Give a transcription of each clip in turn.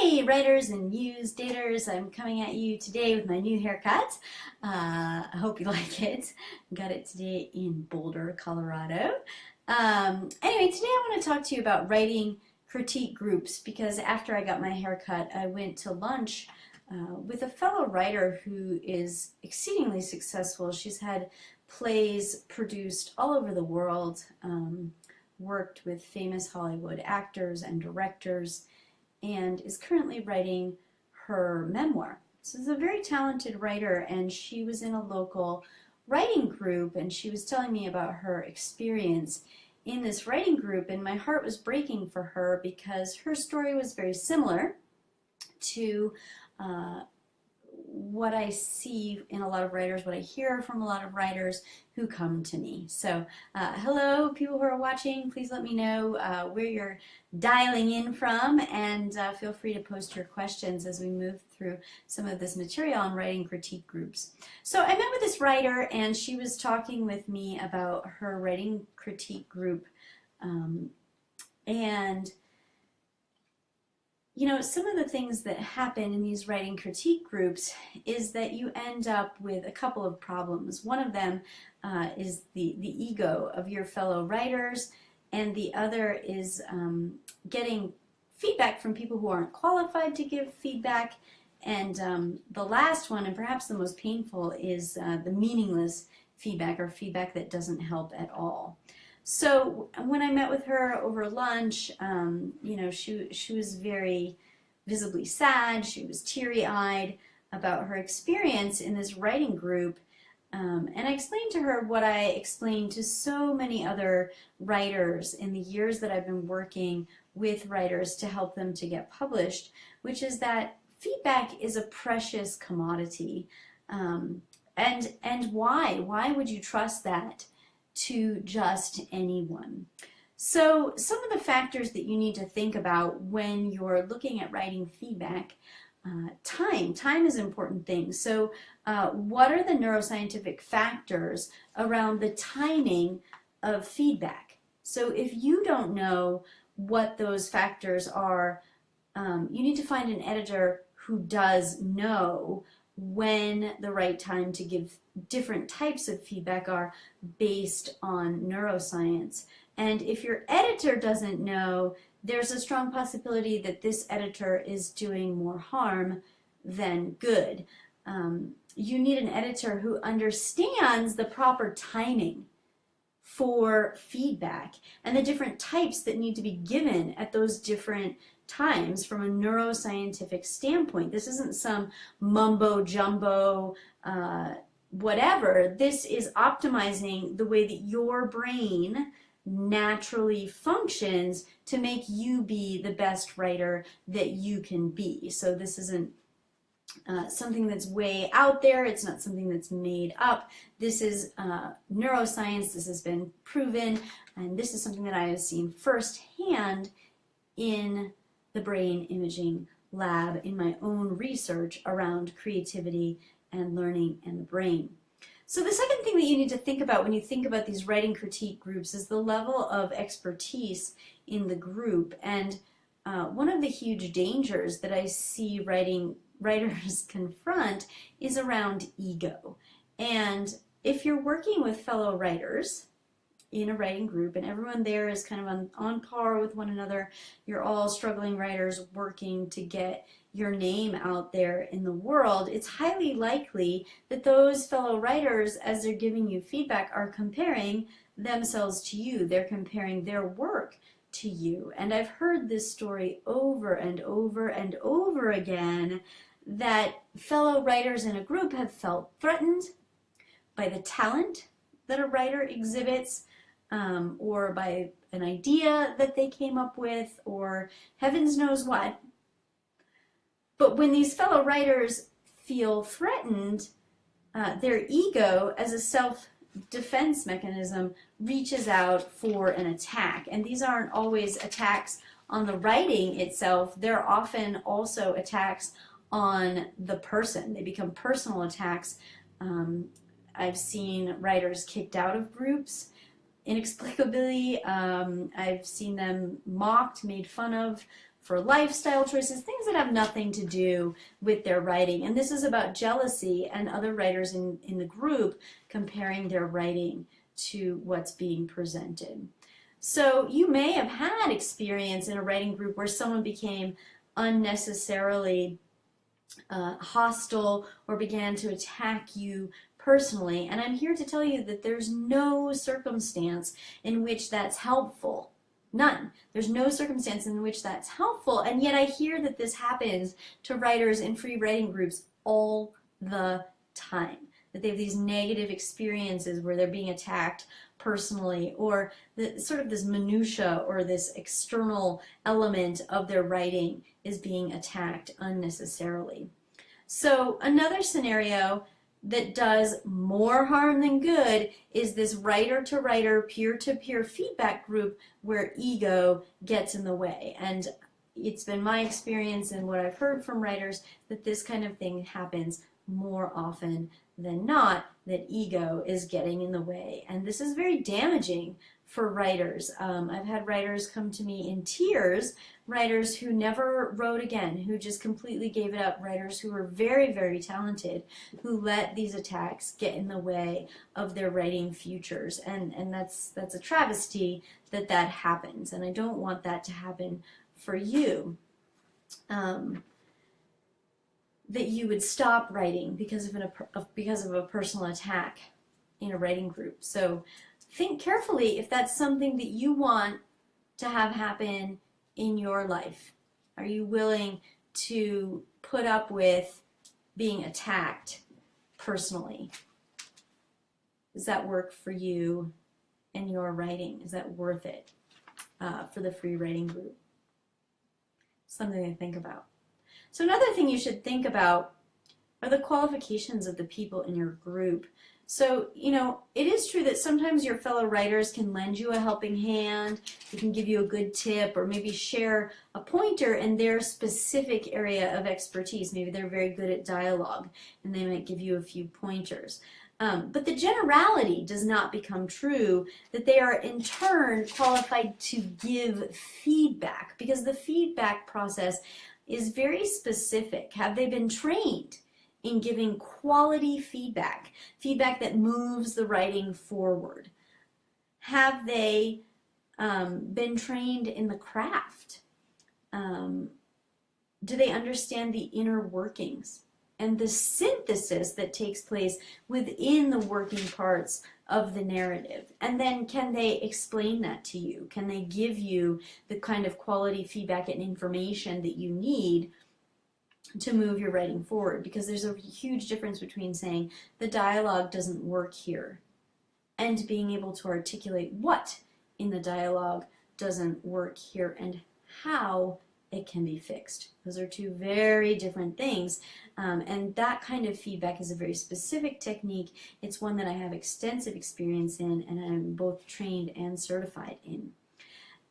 Hey writers and muse daters, I'm coming at you today with my new haircut. I hope you like it. Got it today in Boulder, Colorado. Anyway, today I want to talk to you about writing critique groups because after I got my haircut, I went to lunch with a fellow writer who is exceedingly successful. She's had plays produced all over the world, worked with famous Hollywood actors and directors, and is currently writing her memoir. So she's a very talented writer, and she was in a local writing group, and she was telling me about her experience in this writing group, and my heart was breaking for her because her story was very similar to what I see in a lot of writers, what I hear from a lot of writers who come to me. So hello, people who are watching, please let me know where you're dialing in from, and feel free to post your questions as we move through some of this material on writing critique groups. So I met with this writer, and she was talking with me about her writing critique group, and you know, some of the things that happen in these writing critique groups is that you end up with a couple of problems. One of them is the ego of your fellow writers, and the other is getting feedback from people who aren't qualified to give feedback. And the last one, and perhaps the most painful, is the meaningless feedback, or feedback that doesn't help at all. So when I met with her over lunch, you know, she was very visibly sad. She was teary-eyed about her experience in this writing group. And I explained to her what I explained to so many other writers in the years that I've been working with writers to help them to get published, which is that feedback is a precious commodity. And why? Why would you trust that to just anyone? So some of the factors that you need to think about when you're looking at writing feedback: time is an important thing. So what are the neuroscientific factors around the timing of feedback? So if you don't know what those factors are, you need to find an editor who does know when the right time to give different types of feedback are based on neuroscience. And if your editor doesn't know, there's a strong possibility that this editor is doing more harm than good. You need an editor who understands the proper timing for feedback and the different types that need to be given at those different times from a neuroscientific standpoint. This isn't some mumbo jumbo whatever. This is optimizing the way that your brain naturally functions to make you be the best writer that you can be. So this isn't something that's way out there. It's not something that's made up. This is neuroscience. This has been proven, and this is something that I have seen firsthand in the brain imaging lab in my own research around creativity and learning and the brain. So the second thing that you need to think about when you think about these writing critique groups is the level of expertise in the group. And one of the huge dangers that I see writers confront is around ego. And if you're working with fellow writers in a writing group, and everyone there is kind of on par with one another, you're all struggling writers working to get your name out there in the world, it's highly likely that those fellow writers, as they're giving you feedback, are comparing themselves to you. They're comparing their work to you. And I've heard this story over and over and over again, that fellow writers in a group have felt threatened by the talent that a writer exhibits, or by an idea that they came up with, or heavens knows what. But when these fellow writers feel threatened, their ego, as a self-defense mechanism, reaches out for an attack. And these aren't always attacks on the writing itself. They're often also attacks on the person. They become personal attacks. I've seen writers kicked out of groups inexplicably. I've seen them mocked, made fun of for lifestyle choices, things that have nothing to do with their writing. And this is about jealousy and other writers in the group comparing their writing to what's being presented. So you may have had experience in a writing group where someone became unnecessarily hostile or began to attack you personally, and I'm here to tell you that there's no circumstance in which that's helpful. None. There's no circumstance in which that's helpful, and yet I hear that this happens to writers in free writing groups all the time. That they have these negative experiences where they're being attacked personally, or sort of this minutia or this external element of their writing is being attacked unnecessarily. So another scenario that does more harm than good is this writer-to-writer, peer-to-peer feedback group where ego gets in the way. And it's been my experience and what I've heard from writers that this kind of thing happens more often than not, that ego is getting in the way. And this is very damaging for writers. I've had writers come to me in tears, writers who never wrote again, who just completely gave it up, writers who were very, very talented, who let these attacks get in the way of their writing futures. And that's a travesty that happens, and I don't want that to happen for you. That you would stop writing because of a personal attack in a writing group. So think carefully if that's something that you want to have happen in your life. Are you willing to put up with being attacked personally? Does that work for you and your writing? Is that worth it for the free writing group? Something to think about. So another thing you should think about are the qualifications of the people in your group. So, you know, it is true that sometimes your fellow writers can lend you a helping hand, they can give you a good tip, or maybe share a pointer in their specific area of expertise. Maybe they're very good at dialogue, and they might give you a few pointers. But the generality does not become true that they are in turn qualified to give feedback, because the feedback process is very specific. Have they been trained in giving quality feedback, feedback that moves the writing forward? Have they been trained in the craft? Do they understand the inner workings and the synthesis that takes place within the working parts of the narrative? And then can they explain that to you? Can they give you the kind of quality feedback and information that you need to move your writing forward? Because there's a huge difference between saying the dialogue doesn't work here and being able to articulate what in the dialogue doesn't work here and how it can be fixed. Those are two very different things, and that kind of feedback is a very specific technique. It's one that I have extensive experience in, and I'm both trained and certified in.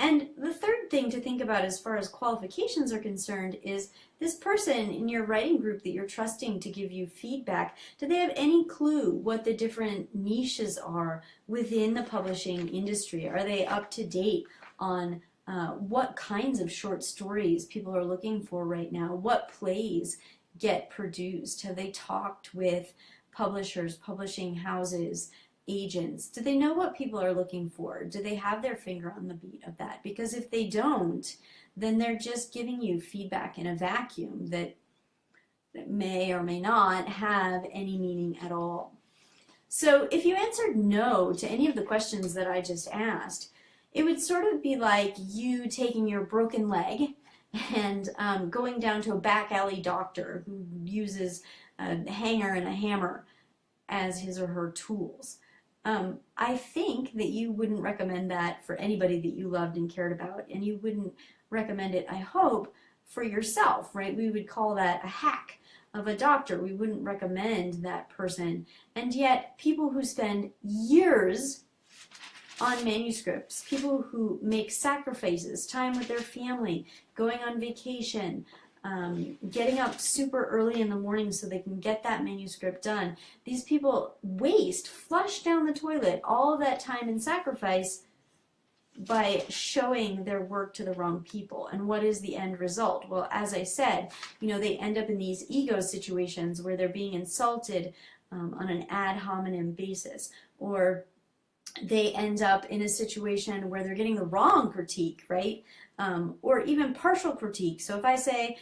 And the third thing to think about as far as qualifications are concerned is this person in your writing group that you're trusting to give you feedback, do they have any clue what the different niches are within the publishing industry? Are they up to date on what kinds of short stories people are looking for right now? What plays get produced? Have they talked with publishers, publishing houses, agents? Do they know what people are looking for? Do they have their finger on the beat of that? Because if they don't, then they're just giving you feedback in a vacuum that may or may not have any meaning at all. So if you answered no to any of the questions that I just asked, it would sort of be like you taking your broken leg and going down to a back alley doctor who uses a hanger and a hammer as his or her tools. I think that you wouldn't recommend that for anybody that you loved and cared about, and you wouldn't recommend it, I hope, for yourself, right? We would call that a hack of a doctor. We wouldn't recommend that person. And yet, people who spend years on manuscripts, people who make sacrifices, time with their family, going on vacation, getting up super early in the morning so they can get that manuscript done. These people flush down the toilet all of that time and sacrifice by showing their work to the wrong people. And what is the end result? Well, as I said, they end up in these ego situations where they're being insulted on an ad hominem basis, or they end up in a situation where they're getting the wrong critique, right? Or even partial critique. So if I say,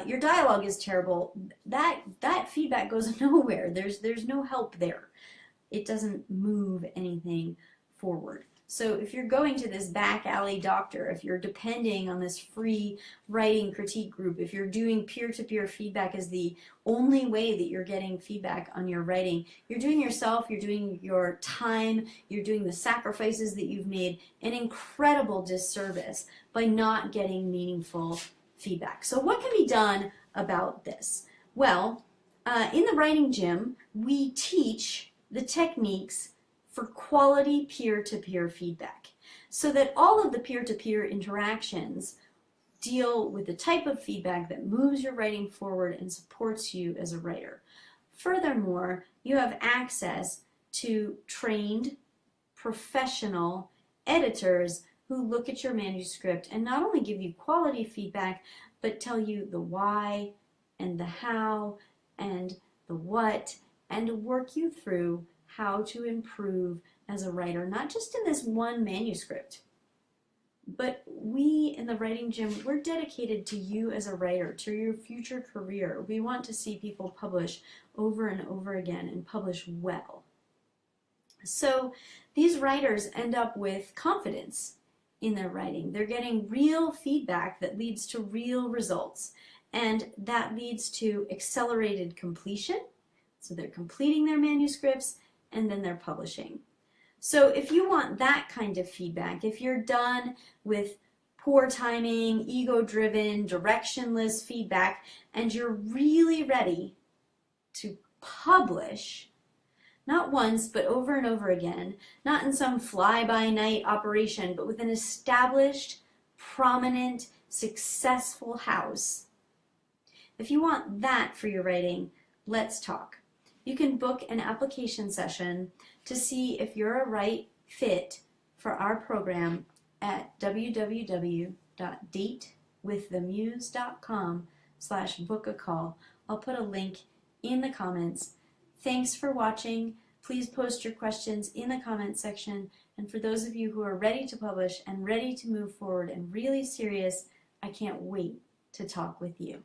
your dialogue is terrible, that feedback goes nowhere. There's no help there. It doesn't move anything forward. So if you're going to this back alley doctor, if you're depending on this free writing critique group, if you're doing peer-to-peer feedback as the only way that you're getting feedback on your writing, you're doing yourself, you're doing your time, you're doing the sacrifices that you've made an incredible disservice by not getting meaningful feedback. So what can be done about this? Well, in the Writing Gym, we teach the techniques for quality peer-to-peer feedback, so that all of the peer-to-peer interactions deal with the type of feedback that moves your writing forward and supports you as a writer. Furthermore, you have access to trained, professional editors who look at your manuscript and not only give you quality feedback, but tell you the why and the how and the what, and work you through how to improve as a writer, not just in this one manuscript, but we in the Writing Gym, we're dedicated to you as a writer, to your future career. We want to see people publish over and over again and publish well. So these writers end up with confidence in their writing. They're getting real feedback that leads to real results, and that leads to accelerated completion. So they're completing their manuscripts and then they're publishing. So if you want that kind of feedback, if you're done with poor timing, ego-driven, directionless feedback, and you're really ready to publish, not once, but over and over again, not in some fly-by-night operation, but with an established, prominent, successful house, if you want that for your writing, let's talk. You can book an application session to see if you're a right fit for our program at www.datewiththemuse.com/book-a-call. I'll put a link in the comments. Thanks for watching. Please post your questions in the comments section. And for those of you who are ready to publish and ready to move forward and really serious, I can't wait to talk with you.